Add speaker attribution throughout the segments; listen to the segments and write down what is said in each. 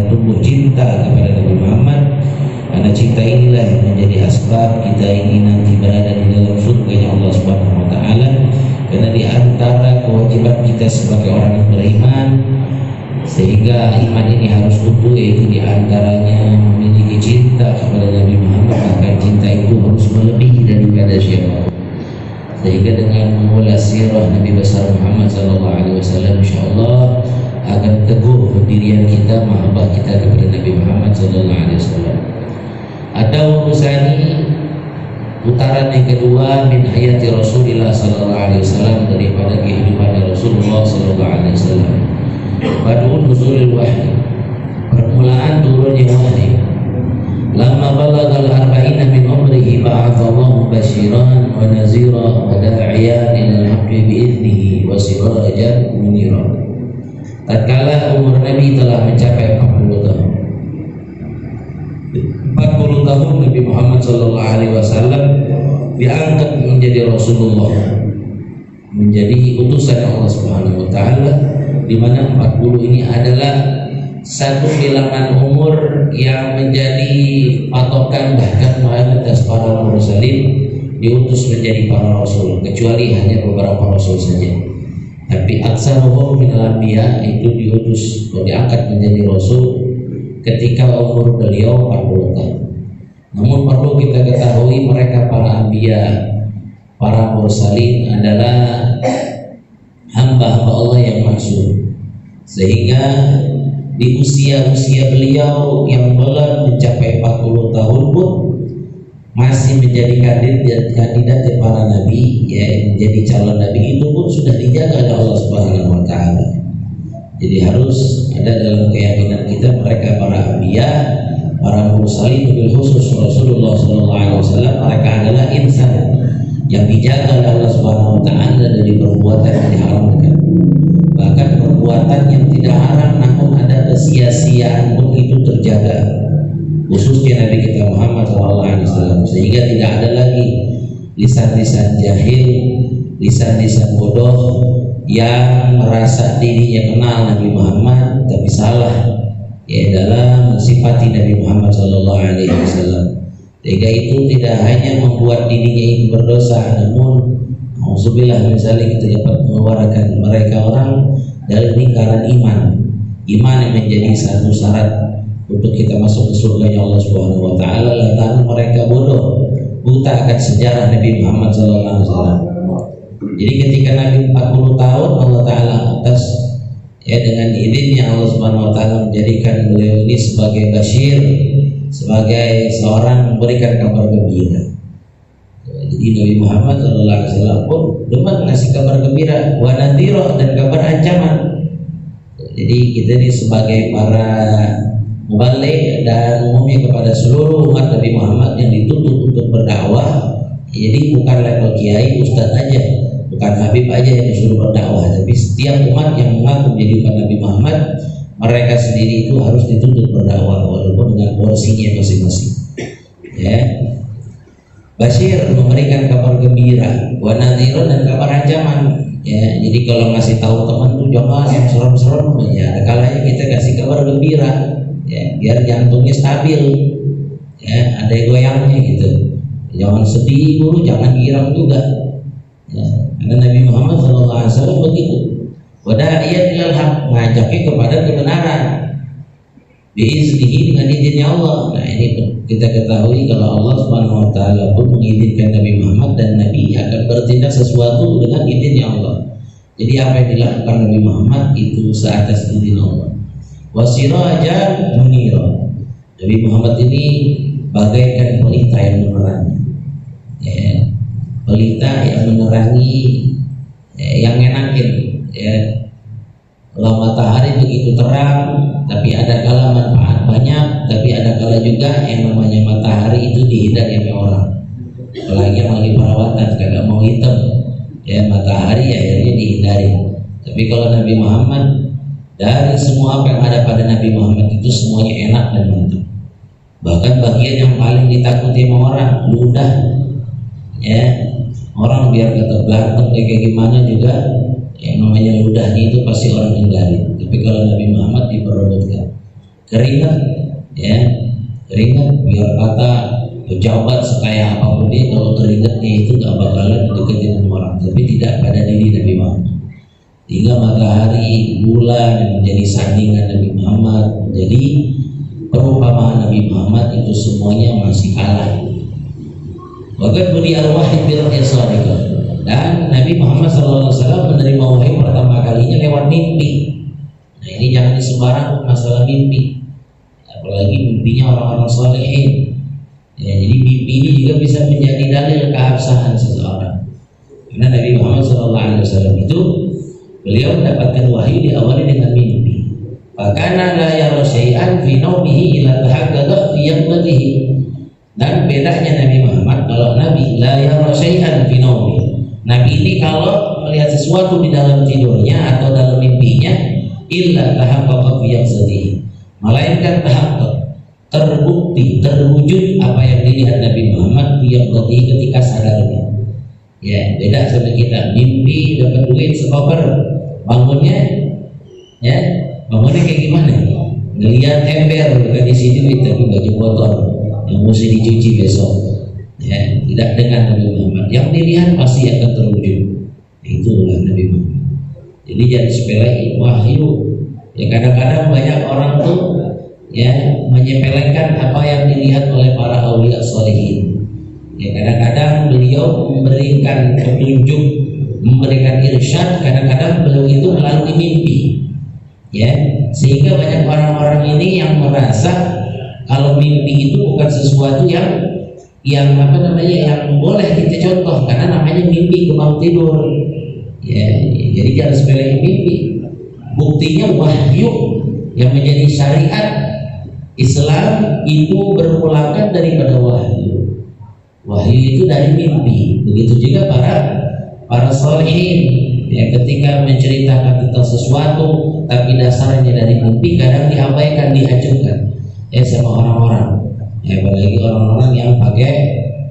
Speaker 1: tumbuh cinta kepada Nabi Muhammad, karena cinta inilah yang menjadi asbab kita ini nanti berada di dalam surganya Allah Subhanahu wa taala. Karena di antara kewajiban kita sebagai orang yang beriman, sehingga iman ini harus utuh, yaitu di antaranya memiliki cinta kepada Nabi Muhammad. Bahkan cinta itu harus melebihi daripada siapa. Sehingga dengan mengulas sirah Nabi besar Muhammad SAW, insyaallah akan teguh pendirian kita, mahabbah kita kepada Nabi Muhammad SAW. Ada urusani putaran yang kedua min hayati Rasulullah SAW, daripada kehidupan Rasulullah SAW. Badul nuzulil wahyi, permulaan turunnya wahyi. Lama balagal arba'ina min umrihi ba'athallahu basyiran wa nazira wa da'iyan ilal haqqi bi'idnihi wa sirajan munira. Tatkala umur Nabi telah mencapai 40 tahun. 40 tahun Nabi Muhammad SAW diangkat menjadi Rasulullah, menjadi utusan Allah Subhanahu wa taala, di mana 40 ini adalah satu bilangan umur yang menjadi patokan bahkan mayoritas para mursalin diutus menjadi para rasul, kecuali hanya beberapa rasul saja. Tapi aksaruhum minal anbiya itu diutus atau diangkat menjadi rasul ketika umur beliau 40 tahun. Namun perlu kita ketahui, mereka para anbiya, para mursalin adalah hamba Allah yang maksum, sehingga di usia-usia beliau yang belum mencapai 40 tahun pun masih menjadi kandidat para nabi, ya, menjadi calon nabi, itu pun sudah dijaga oleh Allah Subhanahu wa taala. Jadi harus ada dalam keyakinan kita, mereka para anbiya, para mursalin, bil khusus Rasulullah SAW, mereka adalah insan yang dijaga oleh Allah Subhanahu wa taala dari perbuatan yang diharamkan. Bahkan perbuatan yang tidak haram namun ada kesia-siaan pun itu terjaga, khususnya Nabi kita Muhammad SAW, sehingga tidak ada lagi lisan-lisan jahil, lisan-lisan bodoh yang merasa dirinya kenal Nabi Muhammad tapi salah, ya, dalam mensifati Nabi Muhammad SAW. Sehingga itu tidak hanya membuat dirinya itu berdosa, namun auzubillah misalnya kita dapat mengeluarkan mereka orang dari lingkaran iman yang menjadi satu syarat untuk kita masuk ke surganya Allah Subhanahu wa taala. Lantaran mereka bodoh, buta akan sejarah Nabi Muhammad SAW. Jadi ketika Nabi 40 tahun, Allah taala atas, ya, dengan izinnya Allah Subhanahu wa taala menjadikan beliau ini sebagai basyir, sebagai seorang memberikan kabar gembira. Jadi Nabi Muhammad SAW pun demen ngasih kabar gembira, wa nadhira, dan kabar ancaman. Jadi kita ini sebagai para mubaligh dan umumnya kepada seluruh umat Nabi Muhammad yang dituntut untuk berdakwah. Jadi bukan level kiai, ustadz aja, bukan habib aja yang disuruh berdakwah, tapi setiap umat yang mengaku menjadi umat Nabi Muhammad, mereka sendiri itu harus dituntut berdakwah walaupun dengan porsinya masing-masing. Ya. Basyir, memberikan kabar gembira, wa nadhirun, dan kabar ancaman. Ya, jadi kalau ngasih tahu teman tuh jangan yang serem-serem, ya, kalanya kita kasih kabar gembira, ya, biar jantungnya stabil, ya, ada goyangnya gitu. Jangan sedih dulu, jangan girang juga. Ya, karena Nabi Muhammad SAW begitu. Wada'iyan ilal haq, ngajaknya kepada kebenaran. Biiznihi, dengan izinnya Allah. Nah, ini kita ketahui kalau Allah Subhanahu wa taala pun mengizinkan Nabi Muhammad, dan Nabi akan bertindak sesuatu dengan izinnya Allah. Jadi apa yang dilakukan Nabi Muhammad itu seatas izin Allah. Wasirajan munira, Nabi Muhammad ini bagaikan pelita yang menerangi, ya, pelita yang menerangi, ya, yang ngenakin, ya. Kalau matahari begitu terang, tapi ada kala manfaat banyak, tapi ada kala juga yang namanya matahari itu dihindari oleh orang. Apalagi yang lagi perawatan, kagak mau hitam, ya, matahari ya akhirnya dihindari. Tapi kalau Nabi Muhammad, dari semua apa yang ada pada Nabi Muhammad itu semuanya enak dan mantap. Bahkan bagian yang paling ditakuti sama orang, ludah, ya, orang biar kata berantem kayak gimana juga, yang namanya ludahnya itu pasti orang hindari. Tapi kalau Nabi Muhammad diperebutkan, keringat, ya keringat. Biar kata pejabat sekaya apapun dia, kalau keringatnya itu nggak bakalan deketin orang, tapi tidak pada diri Nabi Muhammad. Hingga matahari, bulan menjadi sandingan Nabi Muhammad, menjadi perumpamaan Nabi Muhammad, itu semuanya masih kalah. Bahkan budi al-wahid bil isarika, dan Nabi Muhammad SAW menerima wahyu pertama kalinya lewat mimpi. Nah ini jangan disembarang masalah mimpi, apalagi mimpinya orang-orang solehin. Ya, jadi mimpi ini juga bisa menjadi dalil keabsahan seseorang. Karena Nabi Muhammad SAW itu beliau mendapatkan wahyu diawali dengan mimpi. Fakana la yara syai'an fi naumihi ila tahaqqaqa fi yaqdatihi. Dan bedanya Nabi Muhammad, kalau Nabi la yara syai'an fi naumihi, Nabi ini kalau melihat sesuatu di dalam tidurnya atau dalam mimpinya, illa tahaqqaqa fi yaqdatihi, melainkan tahaqqaq, terbukti, terwujud apa yang dilihat Nabi Muhammad fi yaqdatihi ketika sadarnya. Ya, beda sama kita, mimpi dapat duit sekoper, bangunnya, ya, bangunnya kayak gimana? Ngelihat ember bukan di sini duit, tapi baju kotor yang mesti dicuci besok. Ya, tidak dengan Nabi Muhammad. Yang dilihat pasti akan terwujud. Itulah Nabi Muhammad. Jadi jangan sepelein wahyu. Ya kadang-kadang banyak orang tuh ya menyepelekan apa yang dilihat oleh para aulia sholihin. Ya kadang-kadang beliau memberikan petunjuk, memberikan irsyad, kadang-kadang beliau itu melalui mimpi. Ya, sehingga banyak orang-orang ini yang merasa kalau mimpi itu bukan sesuatu yang apa namanya, yang boleh kita contoh, karena namanya mimpi kebang tidur. Ya, jadi jangan sepelein mimpi. Buktinya wahyu yang menjadi syariat Islam itu bermulakan daripada wahyu. Wahyu itu dari mimpi. Begitu juga para sholihin, ya, ketika menceritakan tentang sesuatu tapi dasarnya dari mimpi, kadang diabaikan, diajukan ya sama orang-orang. Ya, apalagi orang-orang yang pakai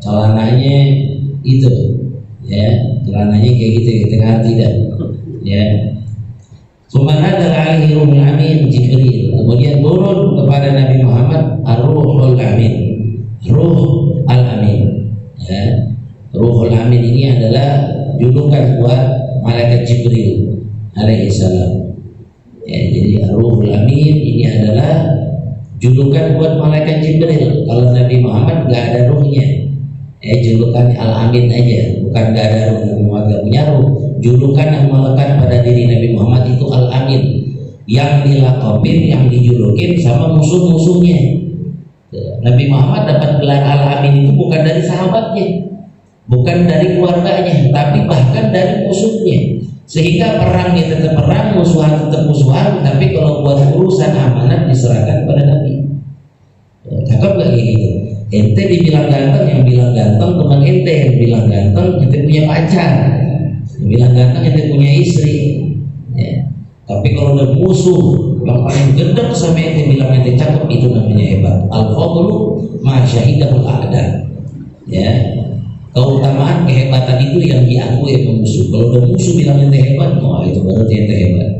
Speaker 1: celananya itu, ya, celananya kayak gitu, tengah tidak, ya. Sumana alaihi ruhul amin Jibril, kemudian turun kepada Nabi Muhammad ar-ruhul amin, ruh al-amin. Ya, ruhul amin ini adalah julukan buat malaikat Jibril alaihi salam. Ya, jadi ruhul amin ini adalah julukan buat malaikat Jibril. Kalau Nabi Muhammad nggak ada ruhnya, julukan al-amin aja, bukan nggak ada ruh. Nabi Muhammad nggak punya ruh. Julukan yang melekat pada diri Nabi Muhammad itu al-amin, yang dilakopin, yang dijulukin sama musuh-musuhnya. Nabi Muhammad dapat gelar al-amin itu bukan dari sahabatnya, bukan dari keluarganya, tapi bahkan dari musuhnya. Sehingga perangnya tetap perang, musuhan tetap musuhan, tapi kalau buat urusan amanat diserahkan pada Nabi. Cakep gak kayak gitu? Ente dibilang ganteng, yang bilang ganteng teman ente, yang bilang ganteng ente punya pacar, yang bilang ganteng ente punya istri, ya. Tapi kalau udah musuh yang paling gendeng sama ente bilang ente cakep, itu namanya hebat. Al-fadlu ma syahidahul a'da. Ya, keutamaan kehebatan itu yang diakui oleh musuh. Kalau udah musuh bilang ente hebat, wah itu berarti ente hebat.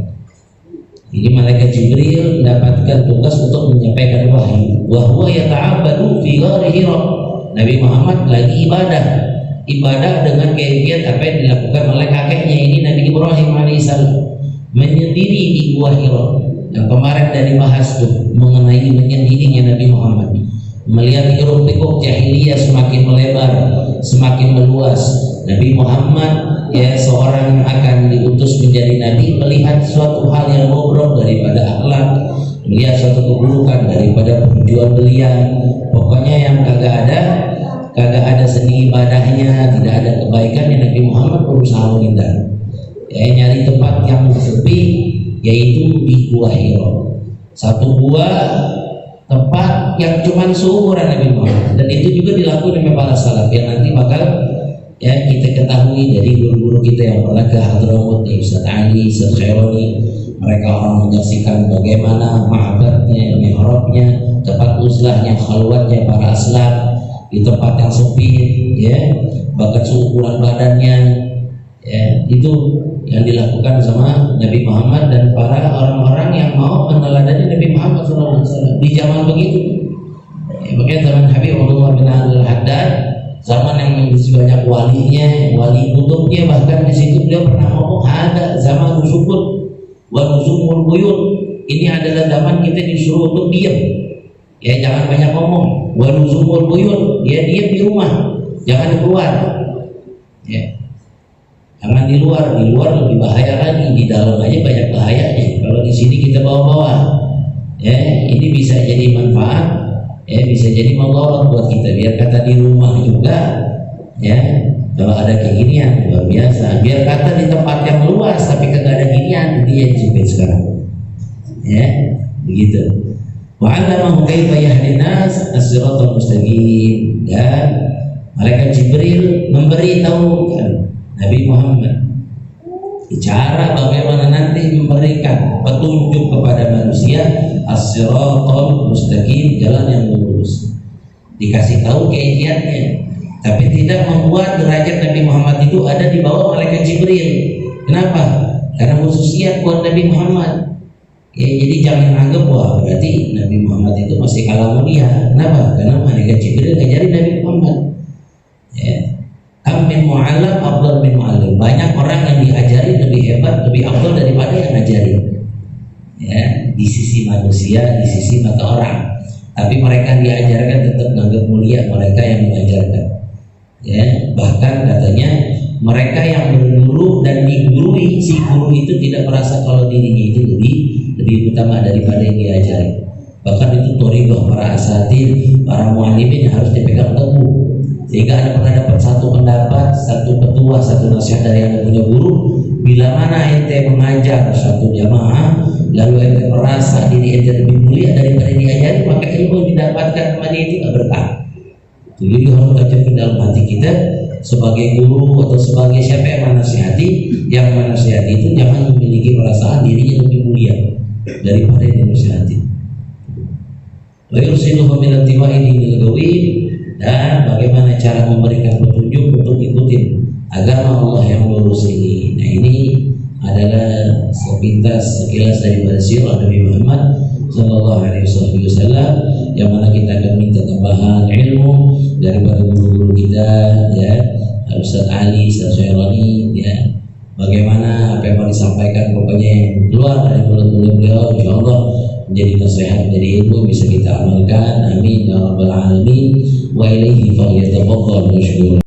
Speaker 1: Ini malaikat Jibril mendapatkan tugas untuk menyampaikan wahyu. Wa huwa yata'abbadu fi ghari Hira. Nabi Muhammad lagi ibadah dengan kegiatan apa yang dilakukan oleh kakeknya ini, Nabi Ibrahim alaihissalam, menyendiri di Gua Hira. Yang kemarin dari bahas tuh mengenai menyendirinya Nabi Muhammad, melihat hiruk pikuk jahiliyah semakin melebar, semakin meluas. Nabi Muhammad, ya, seorang yang akan diutus menjadi nabi, melihat suatu hal yang bobrok daripada akhlak, melihat suatu keburukan daripada perjual belian, pokoknya yang kagak ada seni ibadahnya, tidak ada kebaikan, yang Nabi Muhammad berusaha menghindar. Ya, nyari tempat yang sepi, yaitu di Gua Hira, satu gua tempat yang cuma seumuran Nabi Muhammad, dan itu juga dilakukan oleh para salaf yang nanti bakal ya kita ketahui dari guru-guru kita yang pernah ke Hadramaut, Ustaz Ali, Ustaz Khaironi. Mereka orang menyaksikan bagaimana ma'abadnya, mihrabnya, tempat uzlahnya, khalwatnya para aslaf di tempat yang sepi, ya, bahkan seukuran badannya, ya, itu yang dilakukan sama Nabi Muhammad dan para orang-orang yang mau meneladani Nabi Muhammad SAW di zaman begitu. Ya, makanya zaman Habib Abdullah bin Al-Haddad, zaman yang banyak walinya, wali kutubnya, bahkan di situ beliau pernah ngomong ada zaman sukut wa nuzumul buyut. Ini adalah zaman kita disuruh untuk diam, ya jangan banyak ngomong. Wa nuzumul buyut, ya diam di rumah, jangan keluar, ya jangan di luar lebih bahaya lagi. Di dalam aja banyak bahayanya, kalau di sini kita bawa-bawa, ya ini bisa jadi manfaat, ya bisa jadi mudarat buat kita. Biar kata di rumah juga, ya kalau ada kayak ginian luar biasa. Biar kata di tempat yang luas tapi kagak ada ginian, itu yang disebut sekarang, ya begitu. Wa 'allamahu kaifa yahdin nas as-siratal mustaqim. Dan malaikat Jibril memberi tahu Nabi Muhammad cara bagaimana nanti memberikan petunjuk kepada manusia as-siratal mustaqim, jalan yang lurus. Dikasih tahu keinginannya, tapi tidak membuat derajat Nabi Muhammad itu ada di bawah malaikat Jibril. Kenapa? Karena khususnya buat Nabi Muhammad. Ya, jadi jangan anggap wah berarti Nabi Muhammad itu masih kalah mulia. Kenapa? Karena malaikat Jibril ngajarin Nabi Muhammad. Ya. Kam min mu'allam afdal min mu'allim. Banyak orang yang diajari lebih hebat, lebih afdal daripada yang ngajarin. Ya, di sisi manusia, di sisi mata orang. Tapi mereka diajarkan tetap menganggap mulia mereka yang mengajarkan. Ya, bahkan katanya mereka yang berguru dan digurui, si guru itu tidak merasa kalau dirinya itu lebih utama daripada yang diajari. Bahkan itu thariqah para asatidz, para muallimin harus dipegang teguh. Sehingga Anda pernah dapat satu pendapat, satu petua, satu nasihat dari yang punya guru. Bila mana ente mengajar satu jamaah, lalu ente merasa diri ente lebih mulia daripada diajari, maka ilmu yang didapatkan kemana itu tidak berkah. Jadi harus tanamkan dalam hati kita sebagai guru atau sebagai siapa yang menasihati, itu jangan memiliki perasaan dirinya lebih mulia daripada yang dinasihati. Wa yursiluhu min at-tiwa'i lil-ghawin. Dan bagaimana cara memberikan petunjuk untuk ikutin agama Allah yang lurus ini. Nah ini adalah sepintas sekilas daripada sirah Nabi Muhammad Sallallahu Alaihi Wasallam, yang mana kita akan minta tambahan ilmu daripada guru-guru kita, ya Ustaz Ali, Ustaz Syairani, ya bagaimana apa yang mau disampaikan pokoknya yang keluar dari mulut beliau insyaallah menjadi nasihat, menjadi ilmu bisa kita amalkan. Amin ya rabbal alamin. Wa ilaihi falyatafaddal mashkur.